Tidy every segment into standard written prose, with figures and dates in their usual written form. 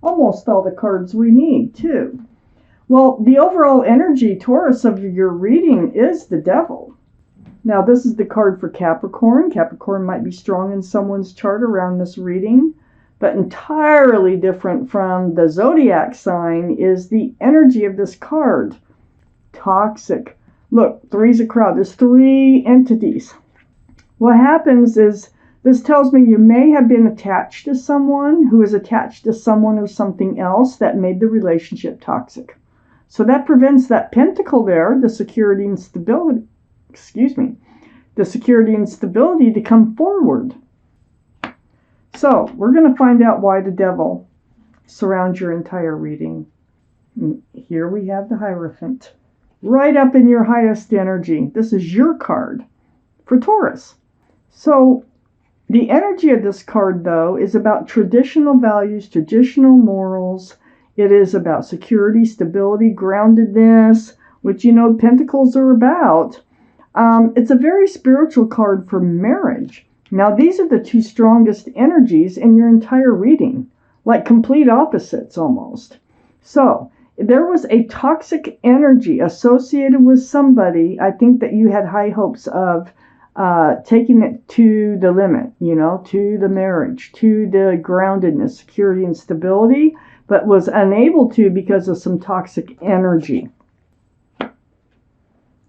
almost all the cards we need, too. Well, the overall energy, Taurus, of your reading is the Devil. Now, this is the card for Capricorn. Capricorn might be strong in someone's chart around this reading, but entirely different from the zodiac sign is the energy of this card. Toxic. Look, three's a crowd. There's three entities. What happens is, this tells me you may have been attached to someone who is attached to someone or something else that made the relationship toxic. So that prevents that pentacle there, the security and stability, the security and stability to come forward. So we're going to find out why the Devil surrounds your entire reading. And here we have the Hierophant. Right up in your highest energy. This is your card for Taurus. So the energy of this card, though, is about traditional values, traditional morals. It is about security, stability, groundedness, which, pentacles are about. It's a very spiritual card for marriage. Now, these are the two strongest energies in your entire reading, like complete opposites almost. So, there was a toxic energy associated with somebody, I think, that you had high hopes of taking it to the limit, to the marriage, to the groundedness, security, and stability, but was unable to because of some toxic energy.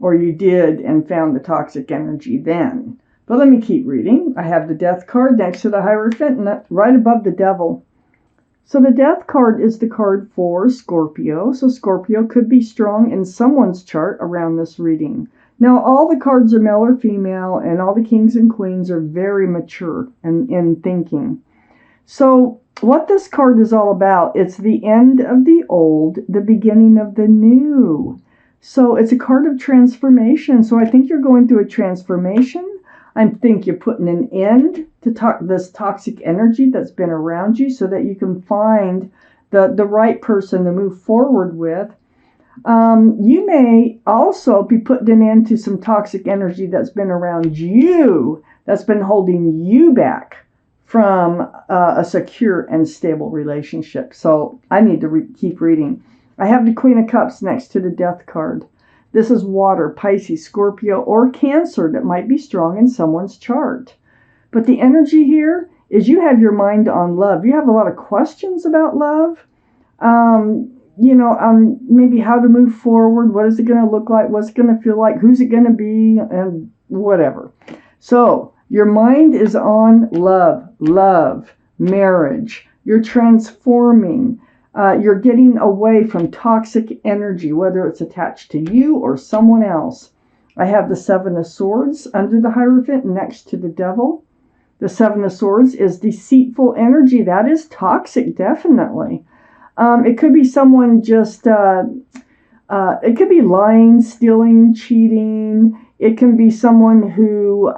Or you did and found the toxic energy then. But let me keep reading. I have the Death card next to the Hierophant and right above the Devil. So the Death card is the card for Scorpio. So Scorpio could be strong in someone's chart around this reading. Now, all the cards are male or female, and all the kings and queens are very mature in thinking. So what this card is all about, it's the end of the old, the beginning of the new. So it's a card of transformation. So I think you're going through a transformation. I think you're putting an end to this toxic energy that's been around you so that you can find the right person to move forward with. You may also be putting an end to some toxic energy that's been around you, that's been holding you back from a secure and stable relationship. So I need to keep reading. I have the Queen of Cups next to the Death card. This is water, Pisces, Scorpio, or Cancer that might be strong in someone's chart. But the energy here is you have your mind on love. You have a lot of questions about love. Maybe how to move forward. What is it going to look like? What's it going to feel like? Who's it going to be? And whatever. So your mind is on love, marriage. You're transforming. You're getting away from toxic energy, whether it's attached to you or someone else. I have the Seven of Swords under the Hierophant next to the Devil. The Seven of Swords is deceitful energy. That is toxic, definitely. It could be someone just, it could be lying, stealing, cheating. It can be someone who,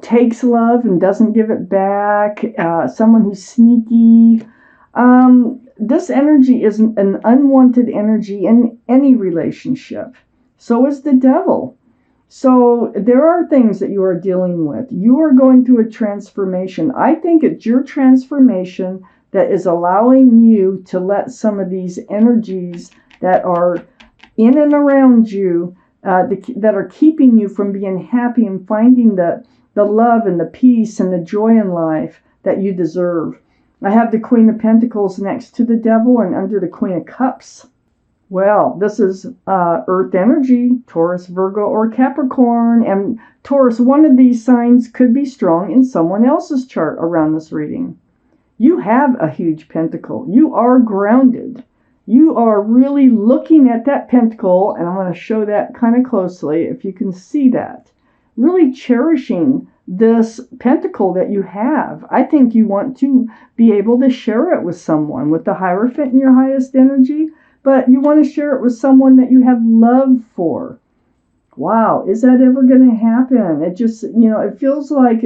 takes love and doesn't give it back. Someone who's sneaky. This energy is an unwanted energy in any relationship. So is the Devil. So there are things that you are dealing with. You are going through a transformation. I think it's your transformation that is allowing you to let some of these energies that are in and around you, that are keeping you from being happy and finding the love and the peace and the joy in life that you deserve. I have the Queen of Pentacles next to the Devil and under the Queen of Cups. Well, this is Earth energy, Taurus, Virgo, or Capricorn. And Taurus, one of these signs could be strong in someone else's chart around this reading. You have a huge pentacle. You are grounded. You are really looking at that pentacle, and I'm going to show that kind of closely if you can see that. Really cherishing this pentacle that you have. I think you want to be able to share it with someone with the Hierophant in your highest energy. But you want to share it with someone that you have love for. Wow, is that ever going to happen? It just, it feels like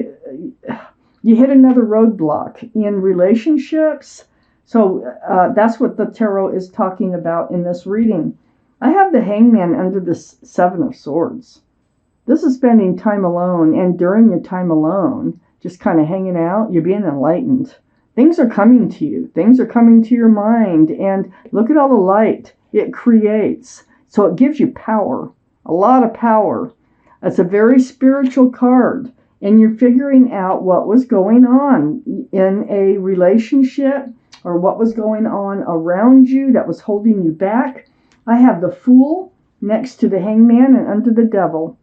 you hit another roadblock in relationships. So that's what the tarot is talking about in this reading. I have the Hangman under the Seven of Swords. This is spending time alone, and during your time alone, just kind of hanging out, you're being enlightened. Things are coming to you. Things are coming to your mind. And look at all the light it creates. So it gives you power, a lot of power. It's a very spiritual card. And you're figuring out what was going on in a relationship or what was going on around you that was holding you back. I have the Fool next to the Hangman and under the Devil.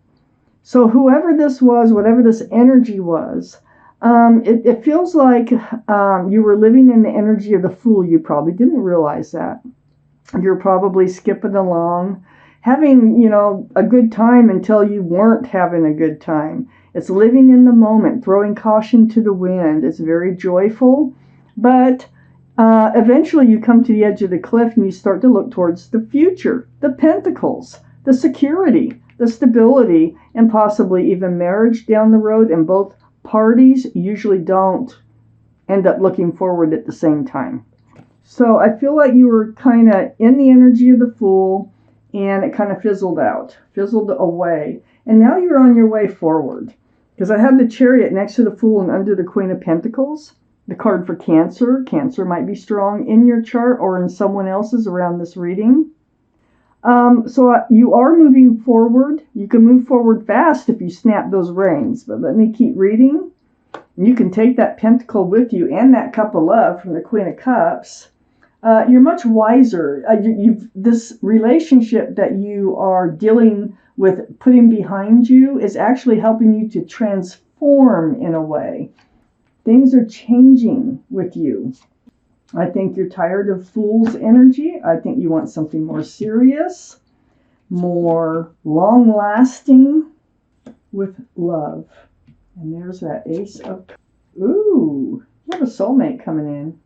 So whoever this was, whatever this energy was, it feels like you were living in the energy of the Fool. You probably didn't realize that. You're probably skipping along, having, a good time until you weren't having a good time. It's living in the moment, throwing caution to the wind. It's very joyful, but eventually you come to the edge of the cliff and you start to look towards the future, the pentacles, the security, the stability, and possibly even marriage down the road. And both parties usually don't end up looking forward at the same time. So I feel like you were kind of in the energy of the Fool, and it kind of fizzled away. And now you're on your way forward. Because I have the Chariot next to the Fool and under the Queen of Pentacles. The card for Cancer. Cancer might be strong in your chart or in someone else's around this reading. So you are moving forward. You can move forward fast if you snap those reins. But let me keep reading. And you can take that Pentacle with you and that Cup of Love from the Queen of Cups. You're much wiser. This relationship that you are dealing with putting behind you is actually helping you to transform in a way. Things are changing with you. I think you're tired of Fool's energy. I think you want something more serious, more long-lasting with love. And there's that Ace of... Ooh, you have a soulmate coming in.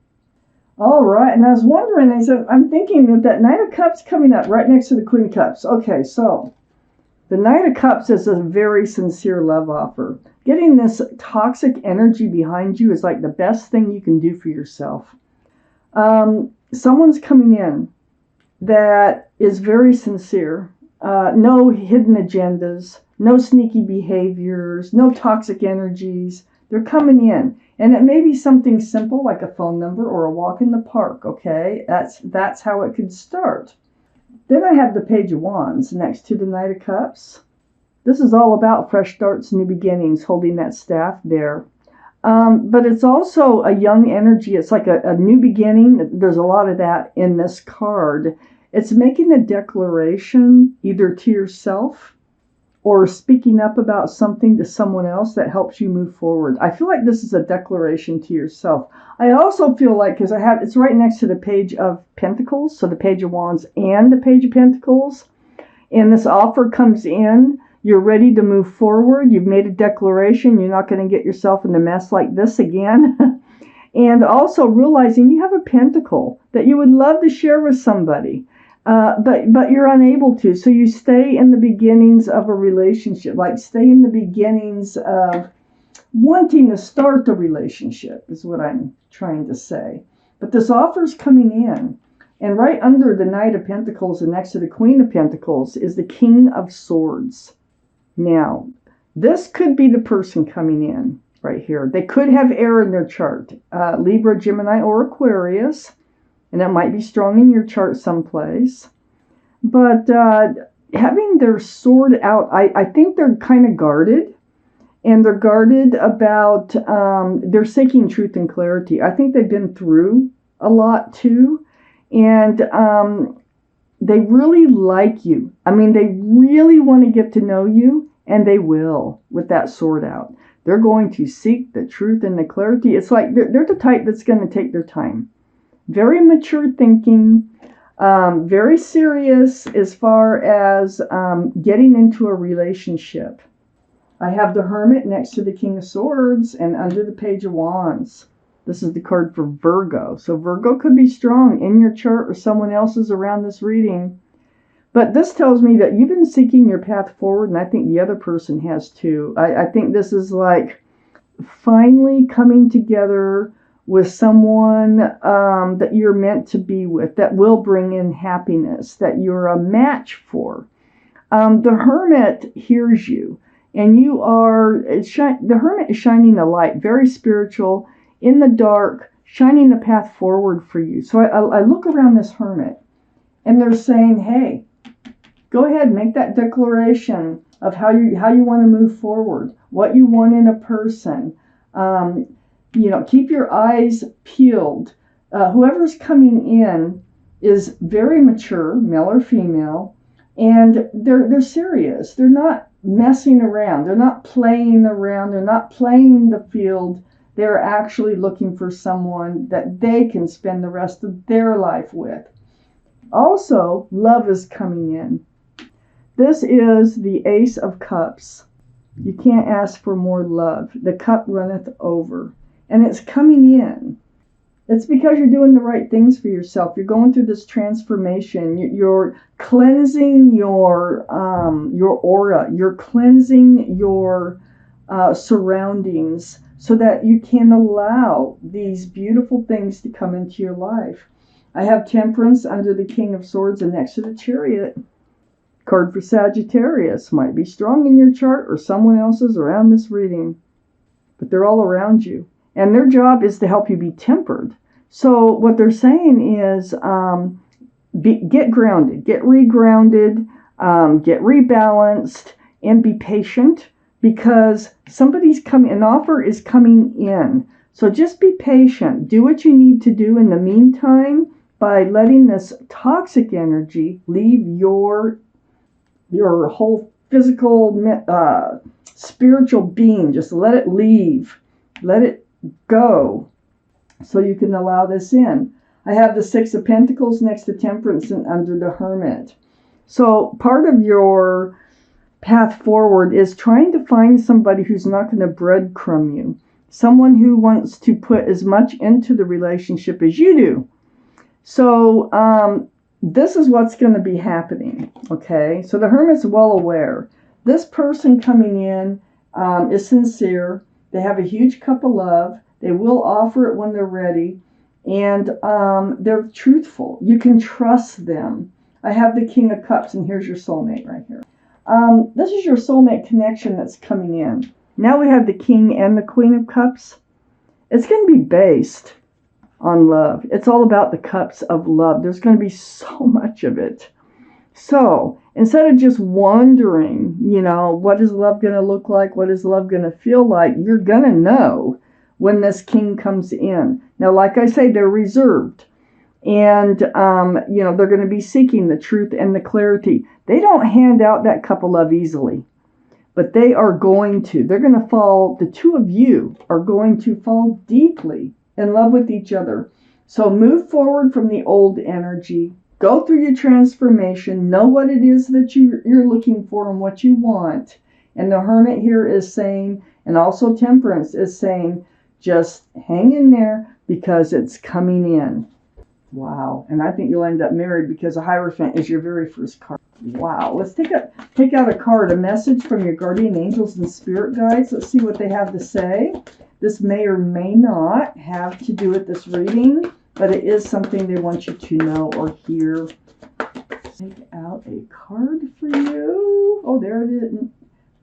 All right, and I was wondering, I'm thinking that Knight of Cups coming up right next to the Queen of Cups. Okay, so the Knight of Cups is a very sincere love offer. Getting this toxic energy behind you is like the best thing you can do for yourself. Someone's coming in that is very sincere. No hidden agendas, no sneaky behaviors, no toxic energies. They're coming in. And it may be something simple like a phone number or a walk in the park, okay? That's how it could start. Then I have the Page of Wands next to the Knight of Cups. This is all about fresh starts, new beginnings, holding that staff there. But it's also a young energy. It's like a new beginning. There's a lot of that in this card. It's making a declaration either to yourself or speaking up about something to someone else that helps you move forward. I feel like this is a declaration to yourself. I also feel like, because it's right next to the Page of Pentacles, so the Page of Wands and the Page of Pentacles, and this offer comes in, you're ready to move forward, you've made a declaration, you're not going to get yourself in a mess like this again, and also realizing you have a pentacle that you would love to share with somebody. But you're unable to. So you stay in the beginnings of a relationship, like stay in the beginnings of wanting to start a relationship is what I'm trying to say. But this offer's coming in. And right under the Knight of Pentacles and next to the Queen of Pentacles is the King of Swords. Now, this could be the person coming in right here. They could have air in their chart. Libra, Gemini, or Aquarius. And it might be strong in your chart someplace. But having their sword out, I think they're kind of guarded. And they're guarded about, they're seeking truth and clarity. I think they've been through a lot too. And they really like you. I mean, they really want to get to know you. And they will with that sword out. They're going to seek the truth and the clarity. It's like they're the type that's going to take their time. Very mature thinking, very serious as far as getting into a relationship. I have the Hermit next to the King of Swords and under the Page of Wands. This is the card for Virgo. So Virgo could be strong in your chart or someone else's around this reading. But this tells me that you've been seeking your path forward, and I think the other person has too. I think this is like finally coming together with someone that you're meant to be with, that will bring in happiness, that you're a match for. The Hermit hears you, and the Hermit is shining a light, very spiritual, in the dark, shining the path forward for you. So I look around this hermit, and they're saying, hey, go ahead, make that declaration of how you want to move forward, what you want in a person. Keep your eyes peeled. Whoever's coming in is very mature, male or female, and they're serious. They're not messing around. They're not playing around. They're not playing the field. They're actually looking for someone that they can spend the rest of their life with. Also, love is coming in. This is the Ace of Cups. You can't ask for more love. The cup runneth over. And it's coming in. It's because you're doing the right things for yourself. You're going through this transformation. You're cleansing your aura. You're cleansing your surroundings so that you can allow these beautiful things to come into your life. I have Temperance under the King of Swords and next to the Chariot. Card for Sagittarius. Might be strong in your chart or someone else's around this reading. But they're all around you. And their job is to help you be tempered. So what they're saying is get grounded, get regrounded, get rebalanced, and be patient because an offer is coming in. So just be patient. Do what you need to do in the meantime by letting this toxic energy leave your whole physical, spiritual being. Just let it leave. Let it go so you can allow this in. I have the Six of Pentacles next to Temperance and under the Hermit. So part of your path forward is trying to find somebody who's not going to breadcrumb you. Someone who wants to put as much into the relationship as you do. So this is what's going to be happening. Okay, so the Hermit's well aware. This person coming in is sincere. They have a huge cup of love. They will offer it when they're ready. And they're truthful. You can trust them. I have the King of Cups, and here's your soulmate right here. This is your soulmate connection that's coming in. Now we have the King and the Queen of Cups. It's going to be based on love. It's all about the cups of love. There's going to be so much of it. So instead of just wondering, what is love going to look like? What is love going to feel like? You're going to know when this king comes in. Now, like I say, they're reserved. And, they're going to be seeking the truth and the clarity. They don't hand out that cup of love easily. But they are going to. They're going to fall, the two of you are going to fall deeply in love with each other. So move forward from the old energy. Go through your transformation. Know what it is that you're looking for and what you want. And the Hermit here is saying, and also Temperance is saying, just hang in there because it's coming in. Wow. And I think you'll end up married because a Hierophant is your very first card. Wow. Let's take out a card, a message from your guardian angels and spirit guides. Let's see what they have to say. This may or may not have to do with this reading, but it is something they want you to know or hear. Take out a card for you. Oh, there it is.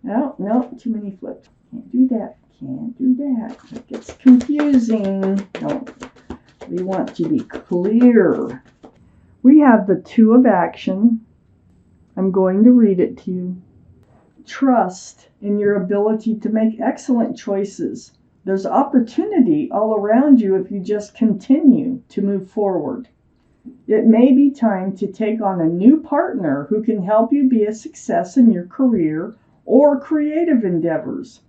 No, too many flips. Can't do that. Can't do that. It gets confusing. No, we want to be clear. We have the Two of Action. I'm going to read it to you. Trust in your ability to make excellent choices. There's opportunity all around you if you just continue to move forward. It may be time to take on a new partner who can help you be a success in your career or creative endeavors.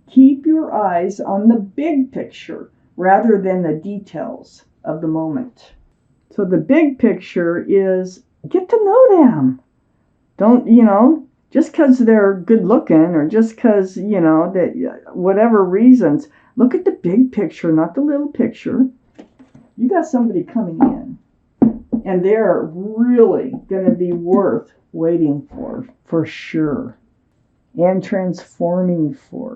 Keep your eyes on the big picture rather than the details of the moment. So the big picture is get to know them. Don't, just because they're good looking or just because, that whatever reasons, look at the big picture, not the little picture. You got somebody coming in and they're really going to be worth waiting for sure, and transforming for.